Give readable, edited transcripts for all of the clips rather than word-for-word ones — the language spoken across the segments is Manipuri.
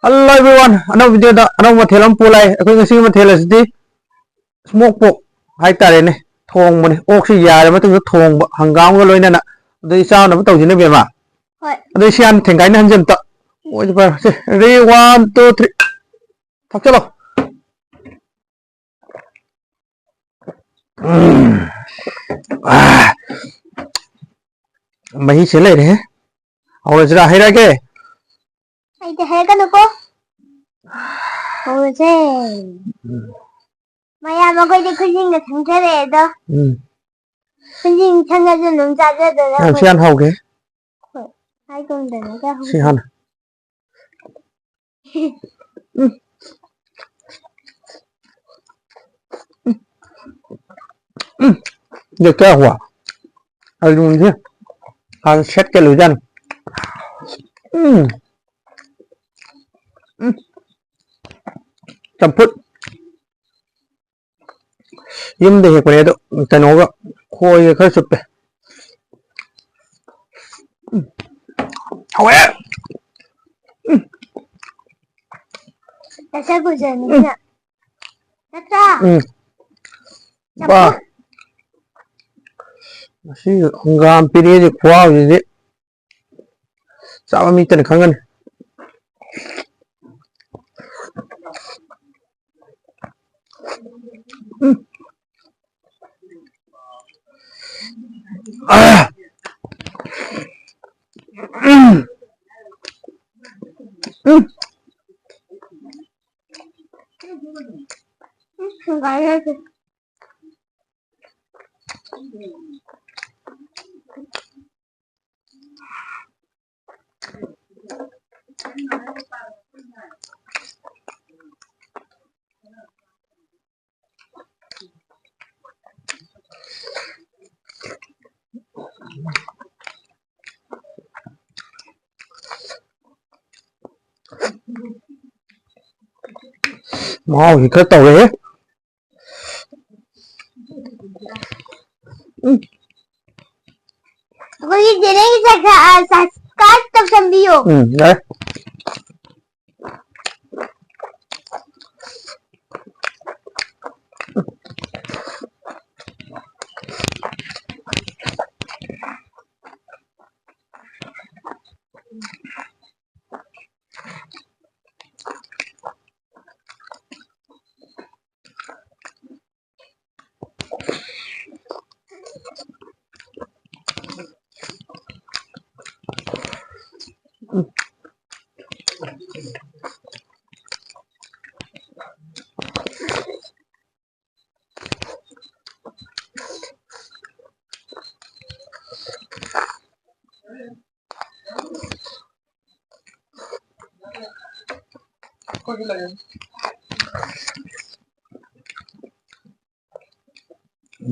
Hello everyone, another video da another mathel am pulai akoi ngasi mathel asidi smoke pork hai tare ne thong mani ok si yare matung thong hangam ga loina na dei sa na tau jine be ma hoi dei sian thengai na hanjem ta oi ba se ready 1 2 3 thak chalo ah mahi se le re aur jra hai ra ke ai te hai kan ko hoi se maya ma koi de khujing ga thang chare da khujing thang ga jun lung cha ja da am sian hau ke hoi hai con de na ga si han được cái hỏa ai luôn chứ ăn xét cái lưỡi dân chăm phút yếm để cái này đó cái nó khôi khơi sụp này hậu ấy ta sa ku je ni na ta ba si ngam piri de khwa gì đấy sao mình chân khăng ngân không cái hết mau thì cái tàu đấy ko ye de ne sa ka tak sam biyo đấy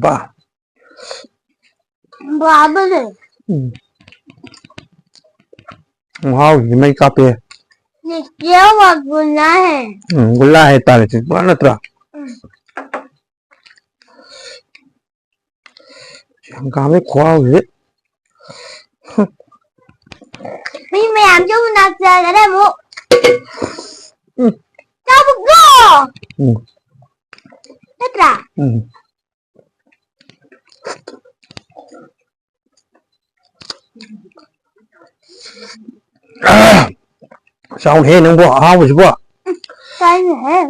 ba ba ba de mau thì mấy cà phê ni kya wa guna hai गुल्ला है तारे से बना त्रा हम काम में खुआ हुए mi me am ju na cha ga de mo cha bu go ta sao thế nó bỏ hao rồi bỏ cái này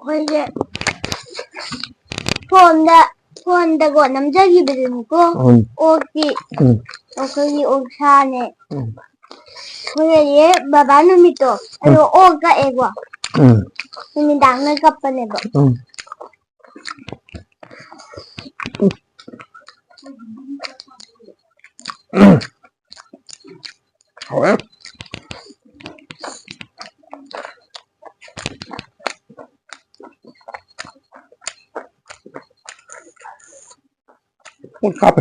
ôi giời phone đã gọi nắm chắc gì bây giờ cô ô chị ô cái gì ô xa nè ôi giời bà bán nó mít tổ rồi ô cái em quá mình đang nơi gặp này vậy hỏi một cặp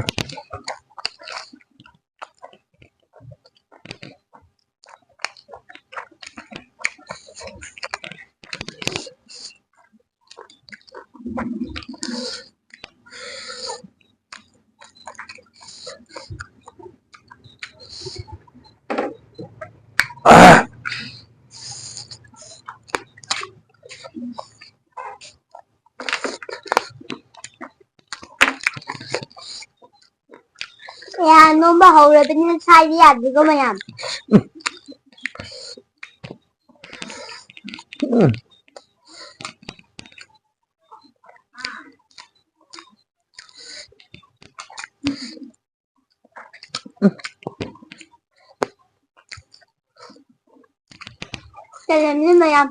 नोंबा हौरबनिना साइदि यादिगो मयाम चलने मयाम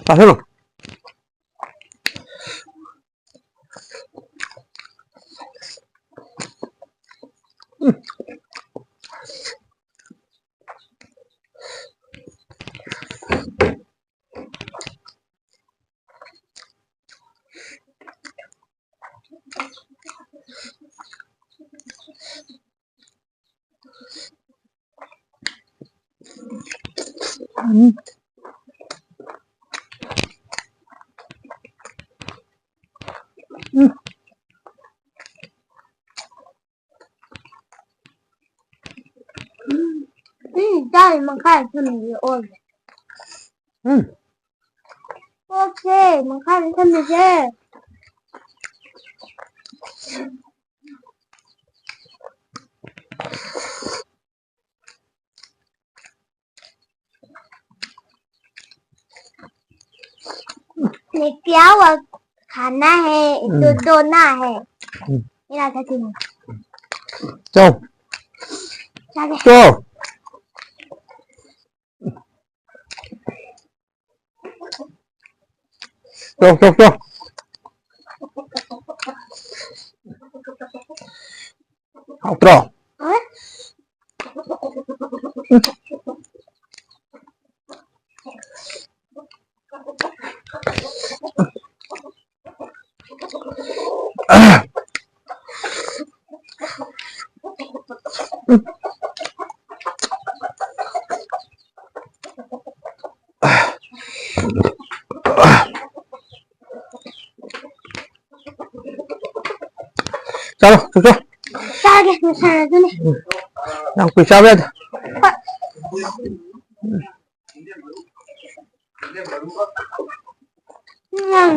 Pasalo. Dai makan sambil oke. Oke, makan sambil je. ये क्या हुआ खाना है तो दोना है ये आता थी Cho. चले Cho. Cho. Outro. Chalo, cho. Chale misalnya tuh nih Yang pisah bet.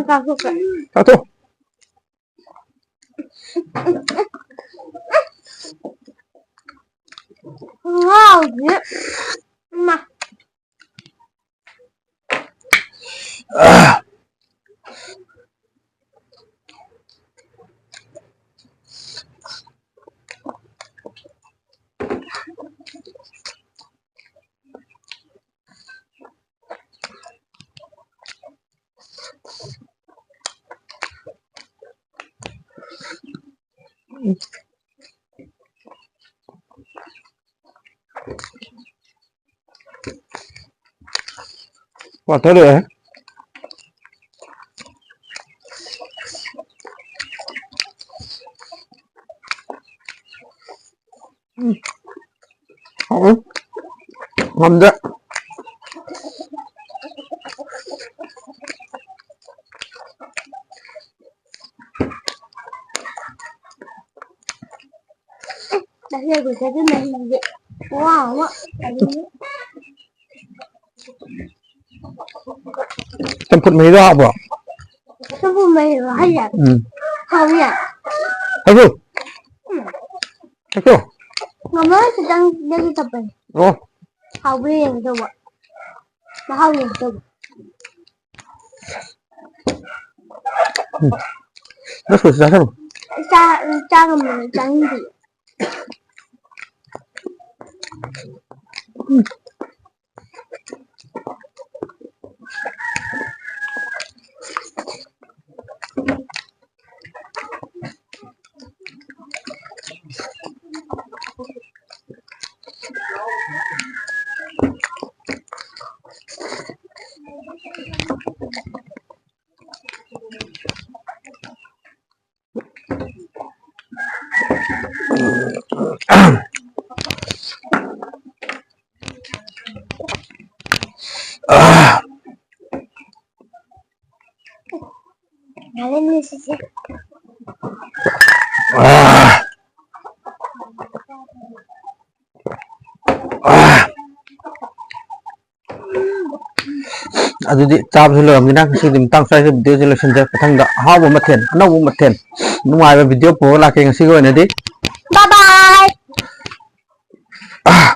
nggak suka Satu. wow dia mah Quả thế được. Ngon đấy. Đấy là của cái này vậy wow ạ Trong phút mấy đó bỏ. sao phụ mày hiểu hay à không nhỉ Thấy chưa? Thấy chưa? ngắm ơi thì đang đi tập này Ồ. không biết làm sao ạ mà không làm sao Nó sụt ra không? cha cha của mình trắng gì Kalian nih sih ꯑꯗꯨꯗꯤ ꯆꯥꯕꯁꯨ ꯂꯣꯏꯔꯝꯅꯤꯅ ꯉꯁꯤꯗꯤ ꯃꯇꯥꯡ ꯁ꯭ꯋꯥꯏꯗ ꯚꯤꯗꯤꯑꯣꯁꯦ ꯂꯣꯏꯁꯤꯟꯖꯔꯦ ꯃꯊꯪꯗ ꯑꯍꯥꯎꯕ ꯃꯊꯦꯜ ꯑꯅꯧꯕ ꯃꯊꯦꯜ ꯅꯨꯡꯉꯥꯏꯕ ꯚꯤꯗꯤꯑꯣ ꯄꯨꯔꯒ ꯂꯥꯛꯀꯦ ꯉꯁꯤꯒꯤ ꯑꯣꯏꯅꯗꯤ Bye bye.